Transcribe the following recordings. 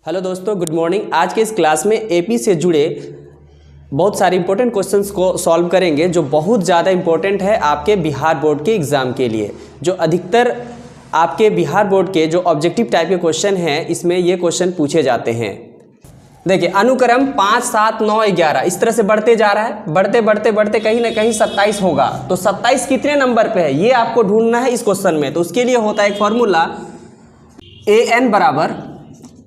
Hello दोस्तों, good morning. आज के इस क्लास में एपी से जुड़े बहुत सारे इंपॉर्टेंट क्वेश्चंस को सॉल्व करेंगे जो बहुत ज़्यादा इंपॉर्टेंट है आपके बिहार बोर्ड के एग्ज़ाम के लिए। जो अधिकतर आपके बिहार बोर्ड के जो ऑब्जेक्टिव टाइप के क्वेश्चन हैं, इसमें ये क्वेश्चन पूछे जाते हैं। देखिए, अनुक्रम 5, 7, 9, 11 इस तरह से बढ़ते जा रहा है। बढ़ते बढ़ते बढ़ते कहीं ना कहीं 27 होगा। तो 27 कितने नंबर पे है ये आपको ढूंढना है इस क्वेश्चन में। तो उसके लिए होता है एक फॉर्मूला, an बराबर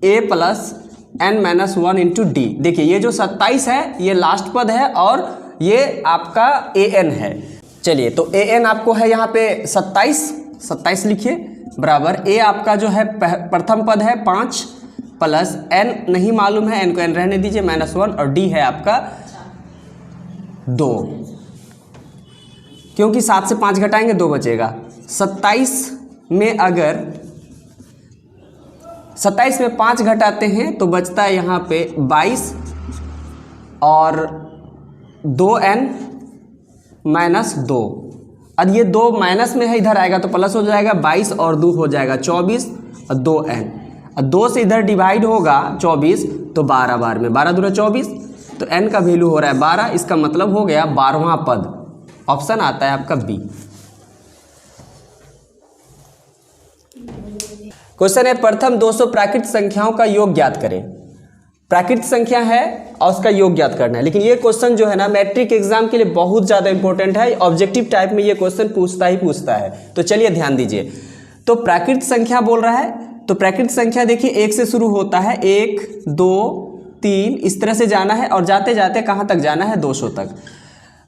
a plus n minus 1 into D. देखिए, ये जो 27 है ये लास्ट पद है और ये आपका an है। चलिए, तो an आपको है यहाँ पे 27 लिखिए, बराबर a आपका जो है प्रथम पद है 5 प्लस n नहीं मालूम है, n को n रहने दीजिए, माइनस 1 और d है आपका 2, क्योंकि 7 से 5 घटाएंगे 2 बचेगा। 27 में अगर 27 में 5 घटाते हैं तो बचता है यहाँ पे 22 और 2n माइनस 2। अब ये 2 माइनस में है, इधर आएगा तो प्लस हो जाएगा, 22 और 2 हो जाएगा 24 और 2n। और 2 से इधर डिवाइड होगा 24 तो 12 बार में 12 दूना 24, तो n का वैल्यू हो रहा है 12। इसका मतलब हो गया 12वां पद। ऑप्शन आता है आपका बी। क्वेश्चन है, प्रथम 200 प्राकृत संख्याओं का योग ज्ञात करें। प्राकृत संख्या है और उसका योग ज्ञात करना है। लेकिन ये क्वेश्चन जो है ना, मैट्रिक एग्जाम के लिए बहुत ज़्यादा इंपॉर्टेंट है। ऑब्जेक्टिव टाइप में ये क्वेश्चन पूछता ही पूछता है। तो चलिए ध्यान दीजिए। तो प्राकृत संख्या बोल रहा है, तो प्राकृत संख्या देखिए 1 से शुरू होता है, 1, 2, 3 इस तरह से जाना है और जाते जाते कहाँ तक जाना है, 200 तक।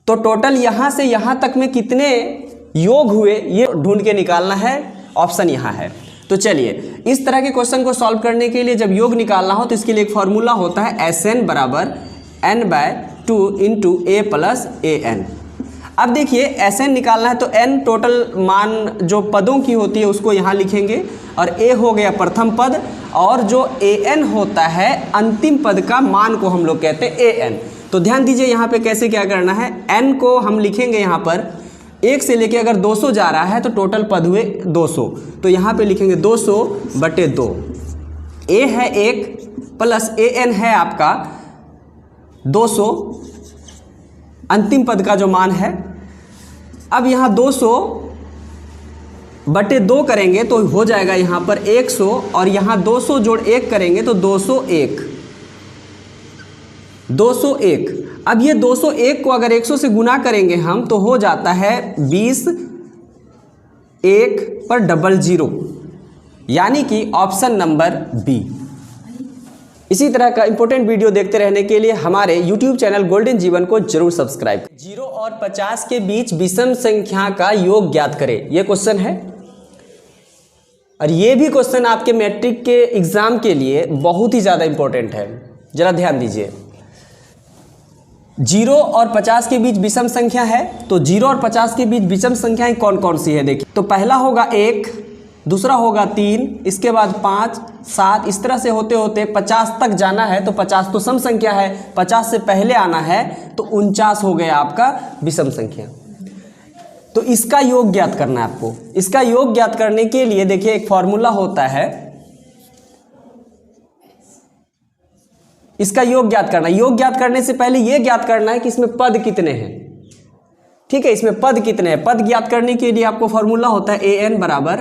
तो टोटल यहाँ से यहाँ तक में कितने योग हुए ये ढूंढ के निकालना है। ऑप्शन यहाँ है। तो चलिए, इस तरह के क्वेश्चन को सॉल्व करने के लिए जब योग निकालना हो तो इसके लिए एक फॉर्मूला होता है, Sn बराबर n/2 into a plus an। अब देखिए, Sn निकालना है तो n टोटल मान जो पदों की होती है उसको यहाँ लिखेंगे, और a हो गया प्रथम पद, और जो an होता है अंतिम पद का मान को हम लोग कहते हैं an। तो ध्यान दीजिए यहाँ पे कैसे क्या करना है। n को हम लिखेंगे यहाँ पर 1 से लेके अगर 200 जा रहा है तो टोटल पद हुए 200, तो यहाँ पे लिखेंगे 200/2। a है 1 प्लस an है आपका 200, अंतिम पद का जो मान है। अब यहाँ 200/2 करेंगे तो हो जाएगा यहाँ पर 100, और यहाँ 200 जोड़ 1 करेंगे तो 201। अब ये 201 को अगर 100 से गुना करेंगे हम तो हो जाता है 20 1/00, यानी कि ऑप्शन नंबर बी। इसी तरह का इंपॉर्टेंट वीडियो देखते रहने के लिए हमारे यूट्यूब चैनल गोल्डन जीवन को जरूर सब्सक्राइब करें। 0 और 50 के बीच विषम संख्या का योग ज्ञात करें, यह क्वेश्चन है। और ये भी क्वेश्चन आपके मैट्रिक के एग्जाम के लिए बहुत ही ज़्यादा इंपॉर्टेंट है। जरा ध्यान दीजिए। 0 और 50 के बीच विषम संख्या है, तो 0 और 50 के बीच विषम संख्याएं कौन कौन सी है देखिए। तो पहला होगा 1, दूसरा होगा 3, इसके बाद 5, 7 इस तरह से होते होते 50 तक जाना है। तो 50 तो सम संख्या है, 50 से पहले आना है तो 49 हो गया आपका विषम संख्या। तो इसका योग ज्ञात करना है आपको। इसका योग ज्ञात करने के लिए देखिए एक फॉर्मूला होता है, इसका योग ज्ञात करना। योग ज्ञात करने से पहले यह ज्ञात करना है कि इसमें पद कितने हैं। ठीक है, इसमें पद कितने हैं। पद ज्ञात करने के लिए आपको फॉर्मूला होता है an बराबर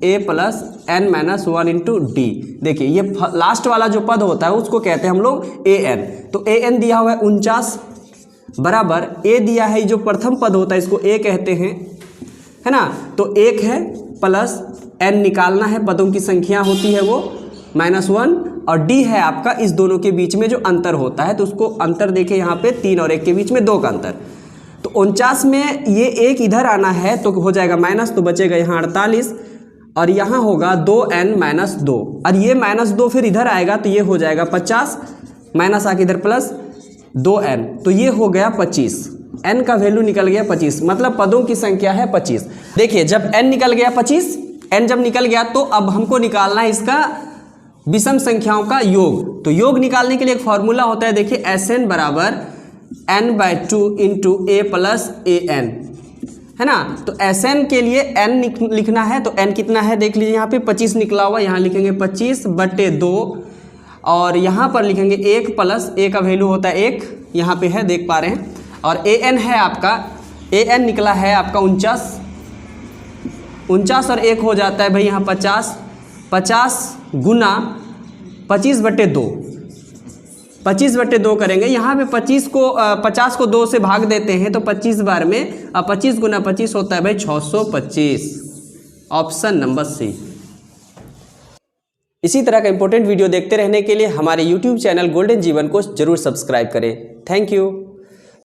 a plus n minus 1 into D. देखिए, ये लास्ट वाला जो पद होता है उसको कहते हैं हम लोग an। तो an दिया हुआ है 49 बराबर a दिया है, जो प्रथम पद होता है इसको a कहते हैं, है ना। तो 1 है प्लस n निकालना है, पदों की संख्या होती है वो -1, और d है आपका इस दोनों के बीच में जो अंतर होता है। तो उसको अंतर देखे यहाँ पे 3 और 1 के बीच में 2 का अंतर। तो 49 में ये 1 इधर आना है तो हो जाएगा माइनस, तो बचेगा यहाँ 48, और यहाँ होगा 2n माइनस 2, और ये -2 फिर इधर आएगा तो ये हो जाएगा 50, माइनस आके इधर प्लस 2n, तो ये हो गया 25। n का वैल्यू निकल गया 25, मतलब पदों की संख्या है 25। देखिए, जब n निकल गया 25, n जब निकल गया तो अब हमको निकालना है इसका विषम संख्याओं का योग। तो योग निकालने के लिए एक फॉर्मूला होता है, देखिए Sn बराबर n/2 into a plus an, है ना। तो Sn के लिए n लिखना है, तो n कितना है देख लीजिए, यहाँ पे 25 निकला हुआ, यहाँ लिखेंगे 25/2, और यहाँ पर लिखेंगे 1 प्लस ए का वैल्यू होता है 1, यहाँ पे है देख पा रहे हैं, और ए एन है आपका, ए एन निकला है आपका 49 और 1 हो जाता है भाई यहाँ 50 गुना 25/2, 25/2 करेंगे। यहाँ पे 50 को 2 से भाग देते हैं तो 25 बार में 25 गुना 25 होता है भाई 625, ऑप्शन नंबर सी। इसी तरह का इंपॉर्टेंट वीडियो देखते रहने के लिए हमारे YouTube चैनल गोल्डन जीवन को जरूर सब्सक्राइब करें। Thank you.